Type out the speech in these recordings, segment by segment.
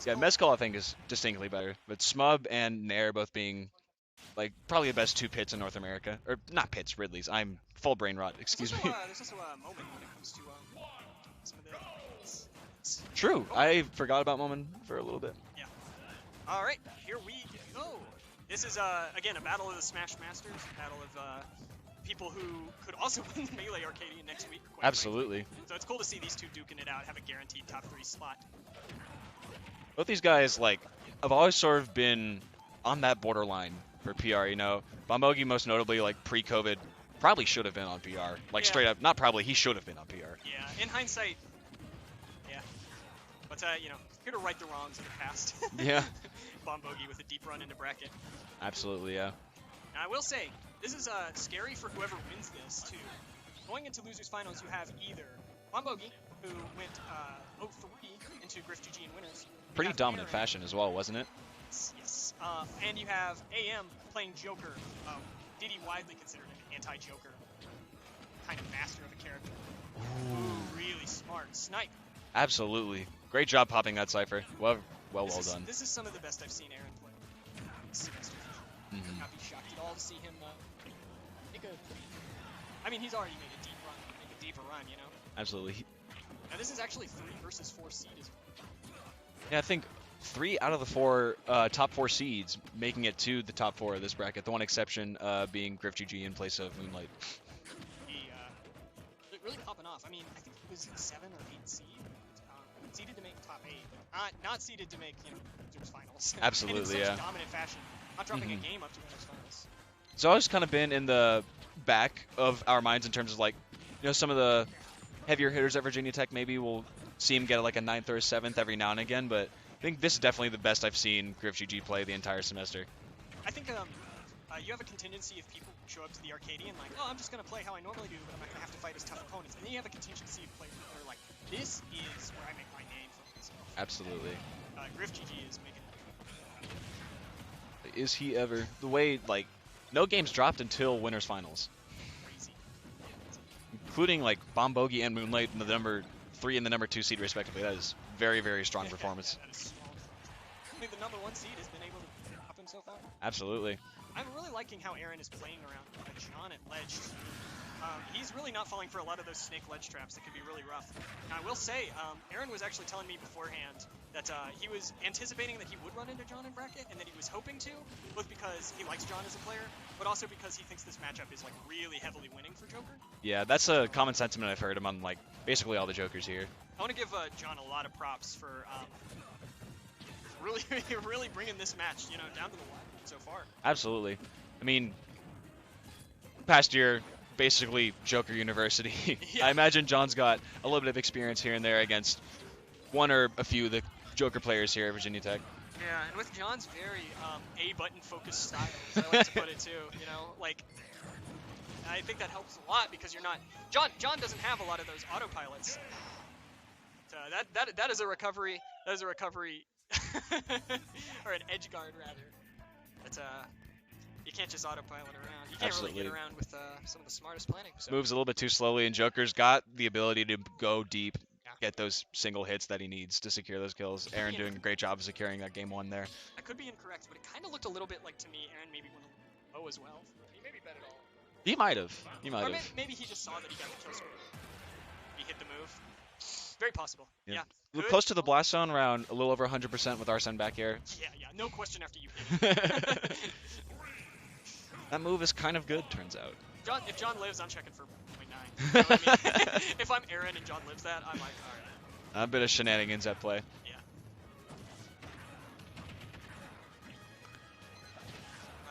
Yeah, Mezcal I think is distinctly better, but Smub and Nair both being like probably the best two pits in North America, or not pits, Ridleys. I'm full brain rot. Excuse me. There's also a moment when it comes to some of the. True, I forgot about Moment for a little bit. Yeah. All right, here we go. This is again a battle of the Smash Masters, a battle of people who could also win the Melee Arcadian next week. Absolutely. Frankly. So it's cool to see these two duking it out, have a guaranteed top 3 slot. Both these guys, like, have always sort of been on that borderline for PR, you know. Bombogi, most notably, like, pre-COVID, probably should have been on PR. Like, straight up, not probably, he should have been on PR. Yeah, in hindsight, yeah. But, you know, here to right the wrongs of the past. Yeah. Bombogi with a deep run into bracket. Absolutely, yeah. Now, I will say, this is scary for whoever wins this, too. Going into losers finals, you have either Bombogi, who went 0-3 into Griff GG in winners. Pretty dominant fashion as well, wasn't it? Yes. And you have AM playing Joker. Diddy widely considered an anti-Joker kind of master of a character. Ooh, really smart. Snipe. Absolutely. Great job popping that Cypher. Well done. This is some of the best I've seen Aaron play this semester. Mm-hmm. Not be shocked at all to see him make a... I mean, he's already made a deep run. Make a deeper run, you know? Absolutely. Now, this is actually 3 versus 4 seed as well. Yeah, I think 3 out of the 4 top 4 seeds making it to the top 4 of this bracket. The one exception being Griff GG in place of Moonlight. Really popping off. I mean, I think it was 7 or 8 seed. Seeded to make top 8, but not seeded to make, you know, losers finals. Absolutely, and in such yeah. dominant fashion. Not dropping a game up to winners finals. It's always kind of been in the back of our minds in terms of, like, you know, some of the heavier hitters at Virginia Tech maybe we'll see him get like a 9th or a 7th every now and again, but I think this is definitely the best I've seen Griff GG play the entire semester. I think you have a contingency if people show up to the Arcadian like, oh, I'm just going to play how I normally do, but I'm not going to have to fight as tough opponents. And then you have a contingency of players that are like, this is where I make my name for myself. Absolutely. Griff GG is making it. Is he ever? The way, like, no games dropped until winners finals. Crazy. Including, like, Bombogi and Moonlight in the number 3 and the number 2 seed respectively. That is very, very strong performance. That is strong. I think the number 1 seed has been able to pop himself out. Absolutely. I'm really liking how Aaron is playing around John at ledge. He's really not falling for a lot of those snake ledge traps that can be really rough. Now, I will say, Aaron was actually telling me beforehand that he was anticipating that he would run into John in bracket, and that he was hoping to, both because he likes John as a player, but also because he thinks this matchup is like really heavily winning for Joker. Yeah, that's a common sentiment I've heard among like basically all the Jokers here. I want to give John a lot of props for really bringing this match, you know, down to the wire so far. Absolutely. I mean, past year, basically Joker University. Yeah. I imagine John's got a little bit of experience here and there against one or a few of the Joker players here at Virginia Tech. Yeah, and with John's very A-button focused style, as I like to put it too, you know, like, I think that helps a lot because you're not, John doesn't have a lot of those autopilots. So that is a recovery, or an edge guard rather. That's you can't just autopilot around. You can't Absolutely. really get around with some of the smartest planning. So. Moves a little bit too slowly, and Joker's got the ability to go deep, get those single hits that he needs to secure those kills. Aaron doing a great job of securing that game 1 there. I could be incorrect, but it kind of looked a little bit like to me Aaron maybe went low as well. He maybe bet it all. He might have. He might or have. Maybe he just saw that he got the kill score. He hit the move. Very possible. Yeah. We're close to the blast zone, around a little over 100% with Arsene back here. Yeah. No question after you hit it. That move is kind of good, turns out. If John lives, I'm checking for 0.9. You know what I mean? If I'm Aaron and John lives that, I'm like, alright. A bit of shenanigans at play. Yeah.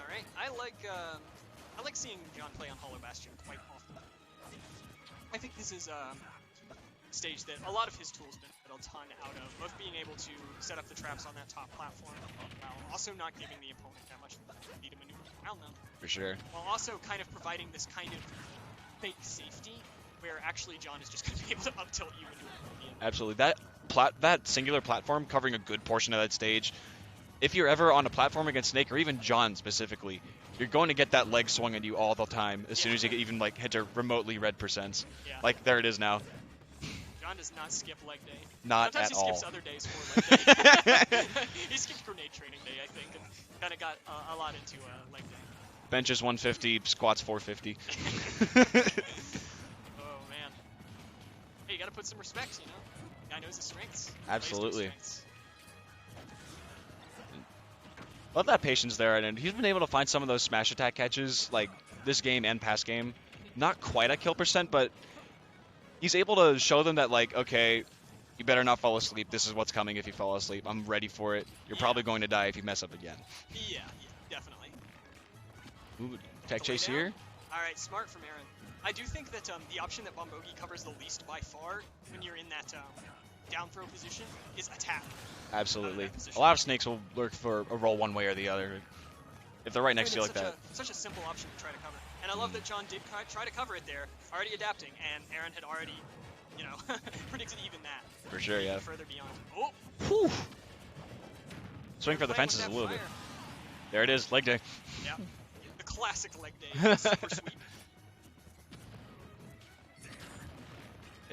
Alright. I like seeing John play on Hollow Bastion quite often. I think this is a stage that a lot of his tools benefit a ton out of, both being able to set up the traps on that top platform, while also not giving the opponent that much ability to maneuver around them. For sure. While also kind of providing this kind of fake safety, where actually John is just going to be able to up-tilt you into a Absolutely. That singular platform covering a good portion of that stage, if you're ever on a platform against Snake, or even John specifically, you're going to get that leg swung at you all the time as soon as you get even like hit to remotely red percents. Yeah. Like, there it is now. John does not skip leg day. Not Sometimes at he all. skips other days for leg day. He skipped grenade training day, I think, and kind of got a lot into leg day. Benches 150, squats 450. Oh, man. Hey, you got to put some respect, you know? Guy knows his strengths. Absolutely. Plays to his strengths. Love that patience there, and he's been able to find some of those smash attack catches, like this game and past game. Not quite at kill percent, but he's able to show them that, like, okay, you better not fall asleep. This is what's coming if you fall asleep. I'm ready for it. You're probably going to die if you mess up again. Yeah, definitely. Ooh, tech chase here. All right, smart from Aaron. I do think that the option that Bombogi covers the least by far when you're in that down throw position is attack. Absolutely. A lot of snakes will look for a roll one way or the other. If they're right next to you like that. Such a simple option to try to cover. And I love that John did try to cover it there, already adapting, and Aaron had already, you know, predicted even that. For sure, yeah. Further beyond. Oh! Whew. Swing for the fences a little bit. There it is, leg day. Yeah. The classic leg day. Super sweet.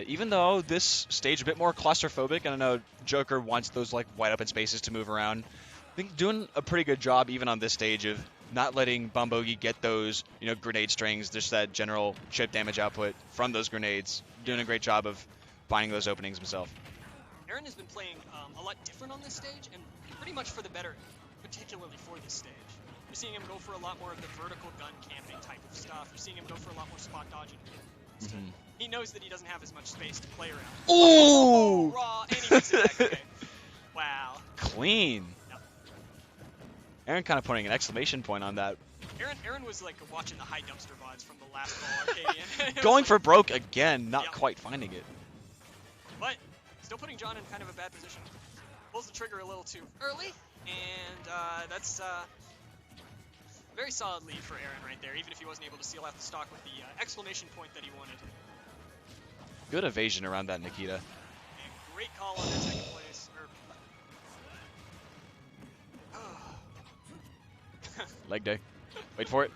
Even though this stage is a bit more claustrophobic, and I know Joker wants those like wide open spaces to move around, I think doing a pretty good job even on this stage of not letting Bombogi get those, you know, grenade strings, just that general chip damage output from those grenades. Doing a great job of finding those openings himself. Aaron has been playing a lot different on this stage, and pretty much for the better, particularly for this stage. You're seeing him go for a lot more of the vertical gun camping type of stuff. You're seeing him go for a lot more spot dodging. He knows that he doesn't have as much space to play around. Ooh! Raw, and he makes it back. Okay. Wow. Clean. Yep. Aaron kind of putting an exclamation point on that. Aaron was like watching the high dumpster VODs from the last ball Arcadian. Going for broke again, not quite finding it. But still putting John in kind of a bad position. Pulls the trigger a little too early, and that's very solid lead for Aaron right there, even if he wasn't able to seal out the stock with the exclamation point that he wanted. Good evasion around that Nikita. And great call on that second place. Leg day. Wait for it.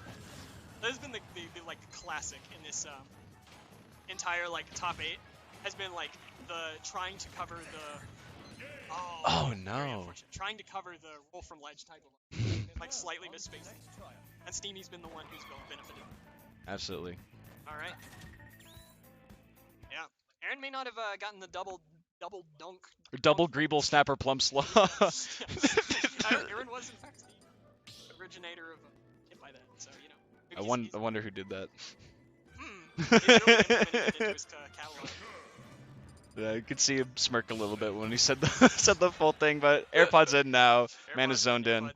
That has been the like classic in this entire like top 8 has been like the trying to cover the oh no, trying to cover the roll from ledge type of like slightly misspaced, and Steamy's been the one who's benefited. Absolutely. All right. Yeah, Aaron may not have gotten the double dunk. Or double Greeble Snapper Plum Slaw. Aaron was in fact the originator of hit by that, so you know. I wonder who did that. He's really implemented it into his catalog. Yeah, I could see him smirk a little bit when he said the said the full thing, but AirPods in now. Man is zoned in.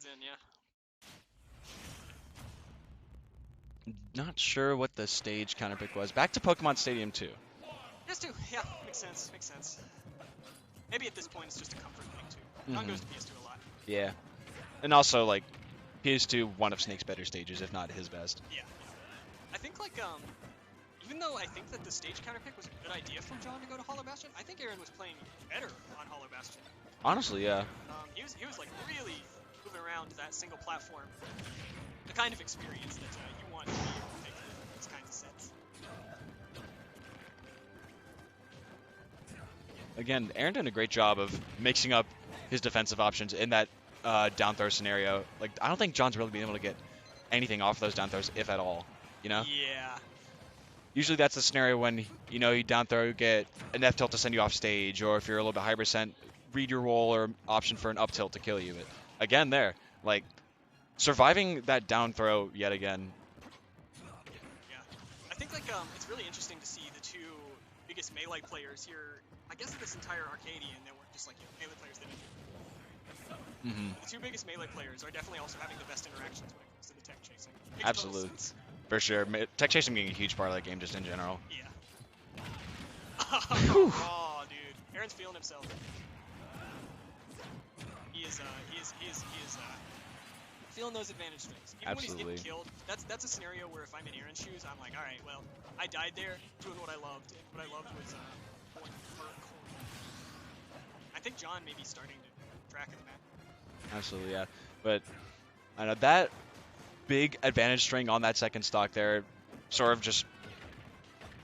Not sure what the stage counter pick was. Back to Pokemon Stadium 2. Just 2, yeah, makes sense. Maybe at this point it's just a comfort thing too. John goes to PS2 a lot. Yeah, and also like PS2, one of Snake's better stages, if not his best. Yeah. I think like even though I think that the stage counter pick was a good idea from John to go to Hollow Bastion, I think Aaron was playing better on Hollow Bastion. Honestly, yeah. He was like really moving around that single platform. The kind of experience that you want to be able to make in these kinds of sets. Again, Aaron did a great job of mixing up his defensive options in that down throw scenario. Like, I don't think John's really been able to get anything off those down throws, if at all. You know? Yeah. Usually that's the scenario when, you know, you down throw, get an F tilt to send you off stage, or if you're a little bit high percent, read your roll or option for an up tilt to kill you. But again, there, like, surviving that down throw yet again. Yeah. I think, like, it's really interesting to see the two biggest melee players here, I guess in this entire Arcadian, that weren't just, like, melee players that The two biggest melee players are definitely also having the best interactions when it comes to the tech chasing. Absolutely. For sure. Tech chasing being a huge part of that game just in general. Yeah. Oh, dude. Aaron's feeling himself. He is feeling those advantage strings. Even Absolutely. when he's getting killed, that's a scenario where if I'm in Aaron's shoes, I'm like, all right, well, I died there doing what I loved, and what I loved was going for a corner. I think John may be starting to track of the map. Absolutely, yeah. But I know that big advantage string on that second stock there, sort of just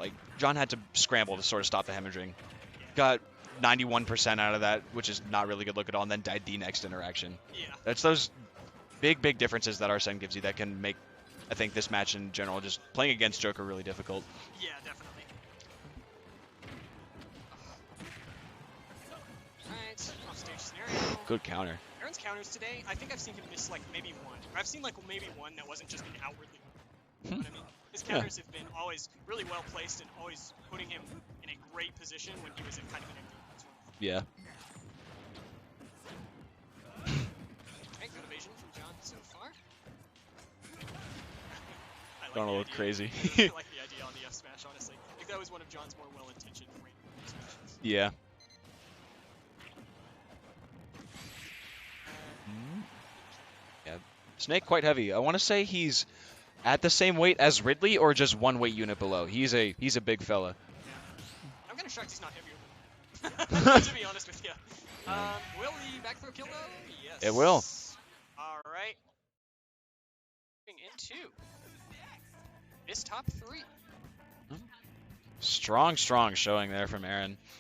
like John had to scramble to sort of stop the hemorrhaging. Yeah. got 91% out of that, which is not really good look at all, and then died the next interaction. Yeah. That's those big differences that Arsene gives you that can make, I think, this match in general, just playing against Joker, really difficult. Yeah, definitely. Alright, off-stage scenario. Good counter. Aaron's counters today, I think I've seen him miss like maybe one. Or I've seen like maybe one that wasn't just being outwardly. You know what I mean? His counters have been always really well placed and always putting him in a great position when he was in kind of an ignorance. Yeah. Okay, good evasion from John so far. I like Going a the little idea. crazy. I like the idea on the F smash, honestly. I think that was one of John's more well-intentioned F smashes. Yeah. Yeah. Snake quite heavy. I want to say he's at the same weight as Ridley or just one weight unit below. He's a big fella. Yeah. I'm kind of shocked he's not heavier than to be honest with you. Will the back throw kill though? Yes. It will. Alright. Moving into this top 3. Strong showing there from Aaron.